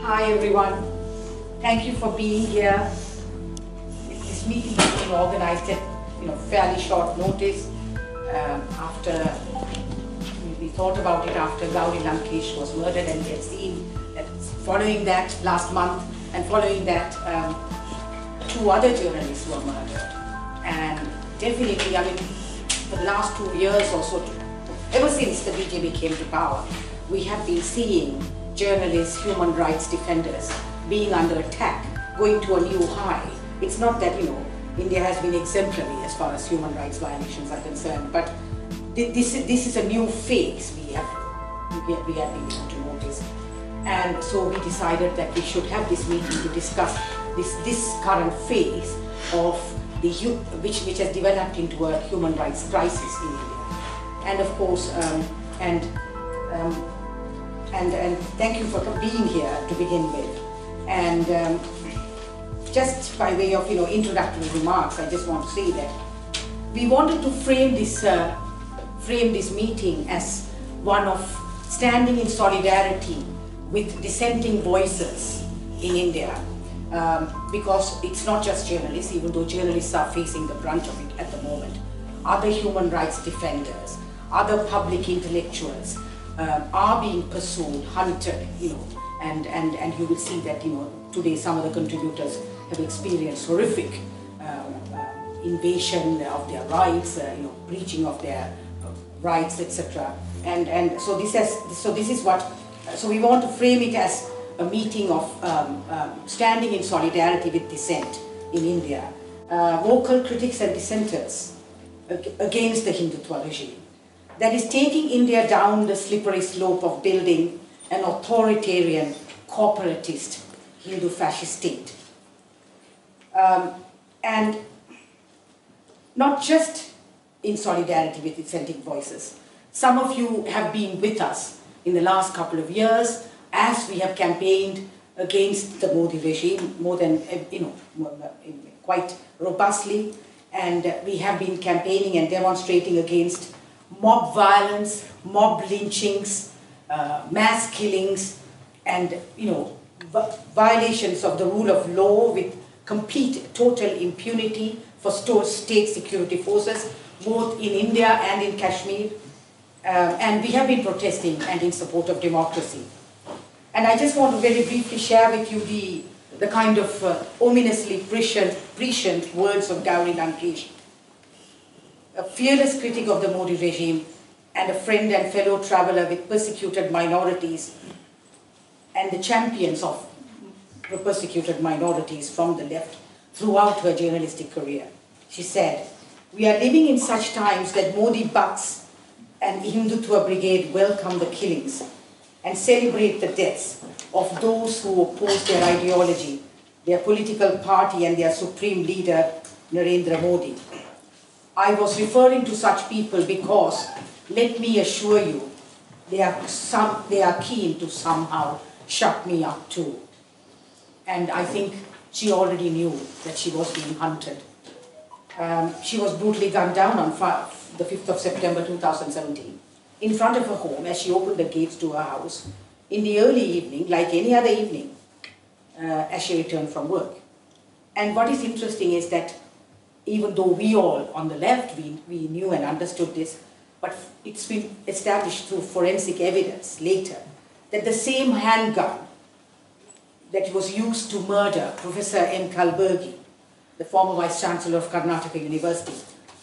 Hi everyone. Thank you for being here. This meeting has been organized at fairly short notice. After we thought about it after Gauri Lankesh was murdered, and we had seen that following that last month, and following that 2 other journalists were murdered. And definitely, I mean, for the last 2 years or so, ever since the BJP came to power, we have been seeing journalists, human rights defenders being under attack, going to a new high. It's not that, India has been exemplary as far as human rights violations are concerned, but this is a new phase we have been able to notice. And so we decided that we should have this meeting to discuss this current phase of which has developed into a human rights crisis in India. And of course, and thank you for being here to begin with. And just by way of introductory remarks, I just want to say that we wanted to frame this meeting as one of standing in solidarity with dissenting voices in India, because it's not just journalists, even though journalists are facing the brunt of it at the moment. Other human rights defenders, other public intellectuals are being pursued, hunted, and you will see that today some of the contributors have experienced horrific invasion of their rights, breaching of their rights, etc. And so so we want to frame it as a meeting of standing in solidarity with dissent in India, vocal critics and dissenters against the Hindutva regime that is taking India down the slippery slope of building an authoritarian, corporatist, Hindu fascist state. And not just in solidarity with dissenting voices. Some of you have been with us in the last couple of years as we have campaigned against the Modi regime more than, quite robustly. And we have been campaigning and demonstrating against mob violence, mob lynchings, mass killings, and violations of the rule of law with complete, total impunity for state security forces, both in India and in Kashmir. And we have been protesting and in support of democracy. And I just want to very briefly share with you the kind of ominously prescient words of Gauri Lankesh, a fearless critic of the Modi regime and a friend and fellow traveler with persecuted minorities and the champions of persecuted minorities from the left throughout her journalistic career. She said, "We are living in such times that Modi bucks and Hindutva brigade welcome the killings and celebrate the deaths of those who oppose their ideology, their political party and their supreme leader, Narendra Modi. I was referring to such people because, let me assure you, they are keen to somehow shut me up too." And I think she already knew that she was being hunted. She was brutally gunned down on the 5th of September 2017 in front of her home as she opened the gates to her house in the early evening, like any other evening, as she returned from work. And what is interesting is that even though we all on the left, we knew and understood this, but it's been established through forensic evidence later that the same handgun that was used to murder Professor M. Kalburgi, the former Vice Chancellor of Karnataka University,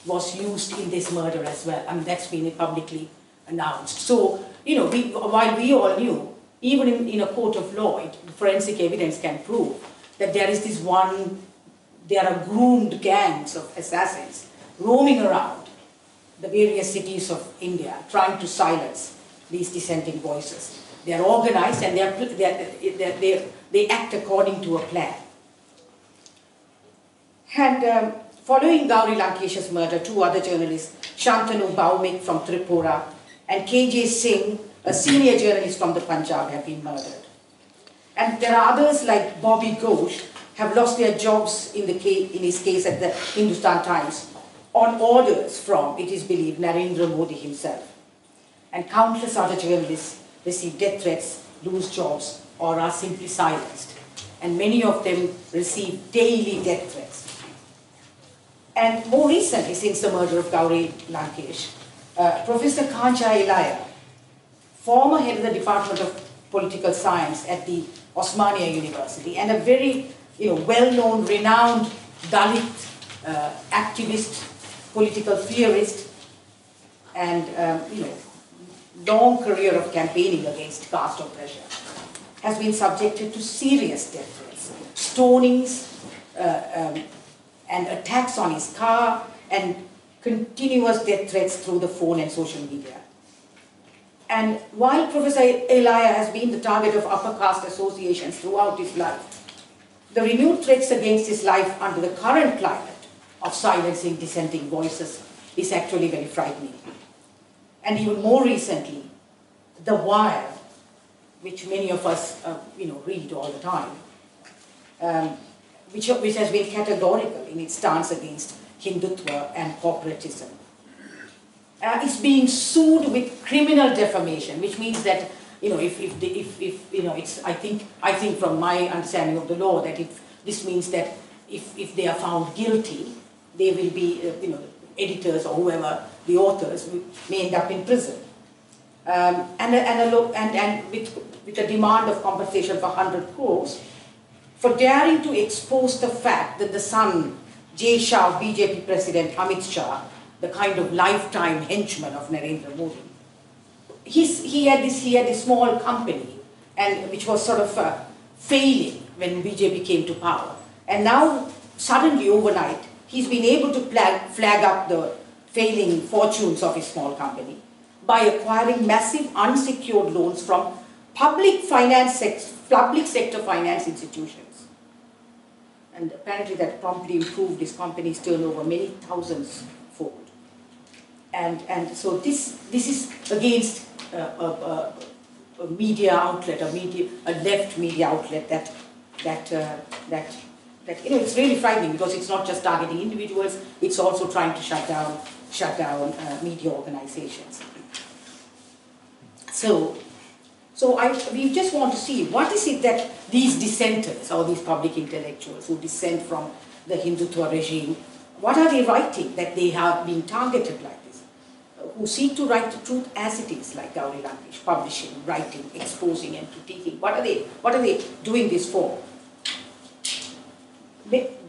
was used in this murder as well. I mean, that's been publicly announced. So, while we all knew, even in a court of law, forensic evidence can prove that there are groomed gangs of assassins roaming around the various cities of India trying to silence these dissenting voices. They are organized and they act according to a plan. And following Gauri Lankesh's murder, 2 other journalists, Shantanu Bhaumik from Tripura and KJ Singh, a senior journalist from the Punjab, have been murdered. And there are others like Bobby Ghosh have lost their jobs in his case at the Hindustan Times on orders from, it is believed, Narendra Modi himself. And countless other journalists receive death threats, lose jobs, or are simply silenced. And many of them receive daily death threats. And more recently, since the murder of Gauri Lankesh, Professor Kancha Ilaya, former head of the Department of Political Science at the Osmania University, and a very well-known, renowned Dalit activist, political theorist, and long career of campaigning against caste oppression, has been subjected to serious death threats, stonings, and attacks on his car, and continuous death threats through the phone and social media. And while Professor Elia has been the target of upper caste associations throughout his life, the renewed threats against his life under the current climate of silencing dissenting voices is actually very frightening. And even more recently, The Wire, which many of us read all the time, which has been categorical in its stance against Hindutva and corporatism, is being sued with criminal defamation, which means that I think from my understanding of the law that this means that if they are found guilty, they will be editors or whoever the authors may end up in prison, and with a demand of compensation for 100 crores for daring to expose the fact that the son, Jay Shah, BJP President Amit Shah, the kind of lifetime henchman of Narendra Modi, he had this small company, and which was sort of failing when BJP came to power, and now suddenly overnight he's been able to flag up the failing fortunes of his small company by acquiring massive unsecured loans from public sector finance institutions. And apparently that promptly improved his company's turnover many thousands fold. And so this is against a media outlet, a left media outlet that it's really frightening, because it's not just targeting individuals, it's also trying to shut down media organizations. So we just want to see what is it that these dissenters, or these public intellectuals who dissent from the Hindutva regime, what are they writing that they have been targeted like this? Who seek to write the truth as it is, like Gauri Lankesh, publishing, writing, exposing and critiquing. What are they doing this for?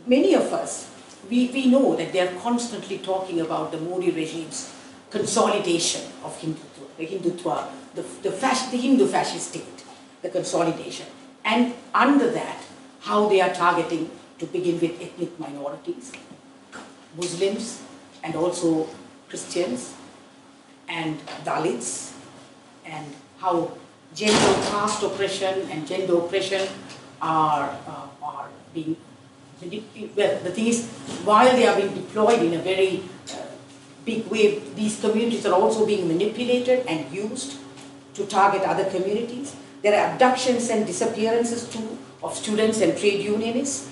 Many of us, we know that they are constantly talking about the Modi regime's consolidation of Hindutva, the Hindu fascist state, the consolidation. And under that, how they are targeting, to begin with, ethnic minorities, Muslims, and also Christians, and Dalits, and how gender caste oppression and gender oppression are being, well, the thing is, while they are being deployed in a very big way, these communities are also being manipulated and used to target other communities. There are abductions and disappearances too of students and trade unionists.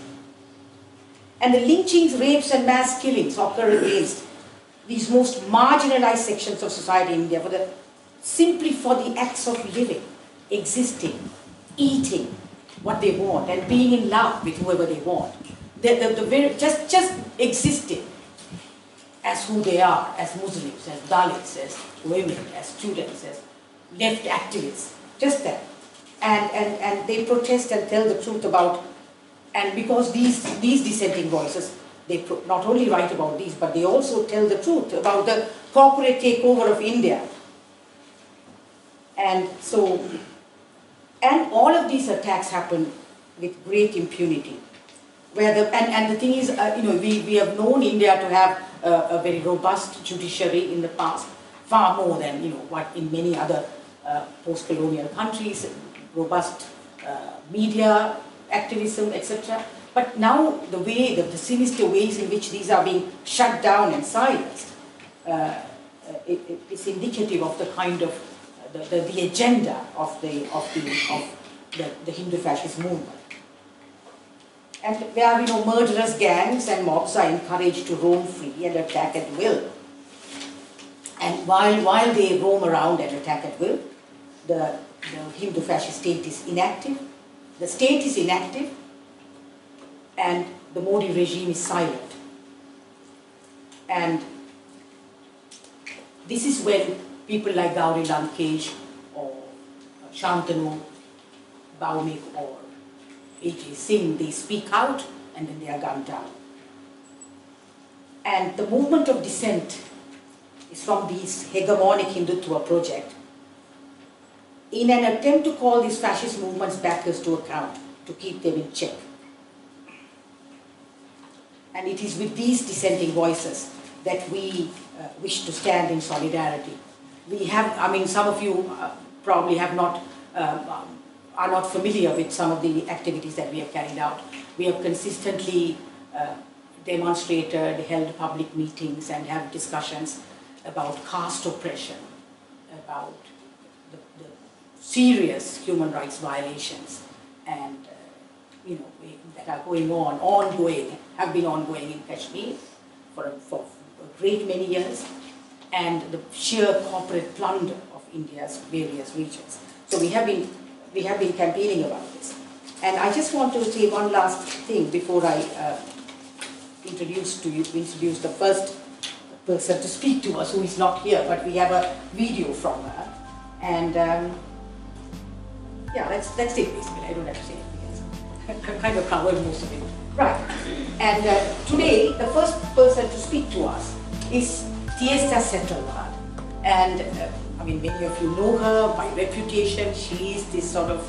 And the lynchings, rapes and mass killings occur against these most marginalized sections of society in India simply for the acts of living, existing, eating what they want, and being in love with whoever they want. Just existing as who they are, as Muslims, as Dalits, as women, as students, as left activists, just that. And they protest and tell the truth about, and because these dissenting voices, they not only write about these, but they also tell the truth about the corporate takeover of India. And so, and all of these attacks happen with great impunity. And the thing is, we have known India to have a very robust judiciary in the past, far more than what in many other post-colonial countries, robust media activism, etc. But now the sinister ways in which these are being shut down and silenced, it's indicative of the kind of the agenda of the Hindu fascist movement. And where murderous gangs and mobs are encouraged to roam free and attack at will. And while they roam around and attack at will, the the Hindu fascist state is inactive. The state is inactive and the Modi regime is silent. And this is when people like Gauri Lankesh or Shantanu Bhaumik or A.J. Singh, they speak out and then they are gunned down. And the movement of dissent is from this hegemonic Hindutva project in an attempt to call these fascist movements backers to account, to keep them in check. And it is with these dissenting voices that we wish to stand in solidarity. We have, I mean, some of you probably have not, are not familiar with some of the activities that we have carried out. We have consistently demonstrated, held public meetings and have discussions about caste oppression, about the serious human rights violations and that are going on, ongoing, have been ongoing in Kashmir for a great many years, and the sheer corporate plunder of India's various regions. So we have been campaigning about this. And I just want to say one last thing before I introduce the first person to speak to us, who is not here, but we have a video from her. And yeah, that's it basically. I don't have to say anything else. I kind of covered most of it. Right. And today, the first person to speak to us is Tiesta Setalvad. And I mean, many of you know her by reputation. She is this sort of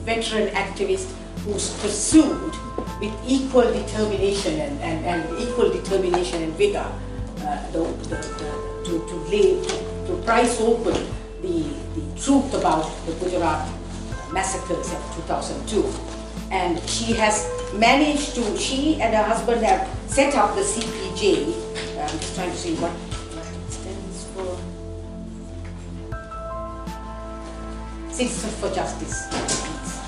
veteran activist who's pursued with equal determination and vigor to price open the truth about the Gujarat massacres of 2002. And she has managed to, she and her husband have set up the CPJ. I'm just trying to see what it stands for. Citizens for Justice and Peace.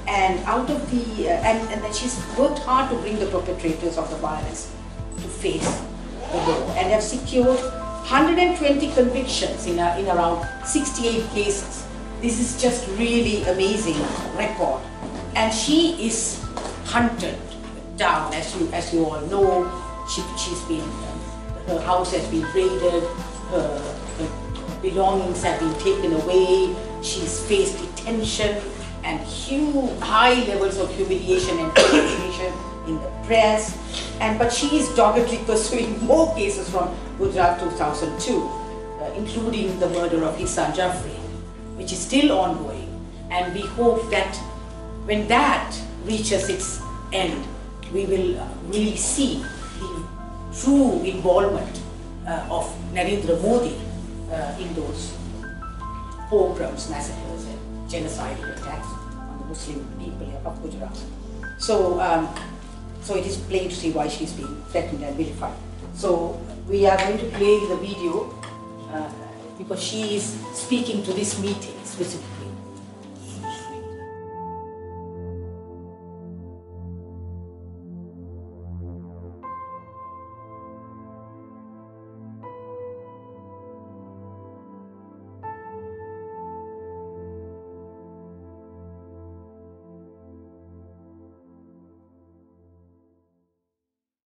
And out of the, and then she's worked hard to bring the perpetrators of the violence to face the law and have secured 120 convictions in around 68 cases. This is just really amazing record. And she is hunted down, as you all know. She's been, her house has been raided, her belongings have been taken away. She's faced detention and huge, high levels of humiliation and humiliation in the press. But she is doggedly pursuing more cases from Gujarat 2002, including the murder of his son Jafri, which is still ongoing. And we hope that when that reaches its end, we will really see the true involvement of Narendra Modi in those pogroms, massacres and genocidal attacks on the Muslim people of Gujarat. So, so it is plain to see why she's being threatened and vilified. So we are going to play the video because she is speaking to this meeting specifically.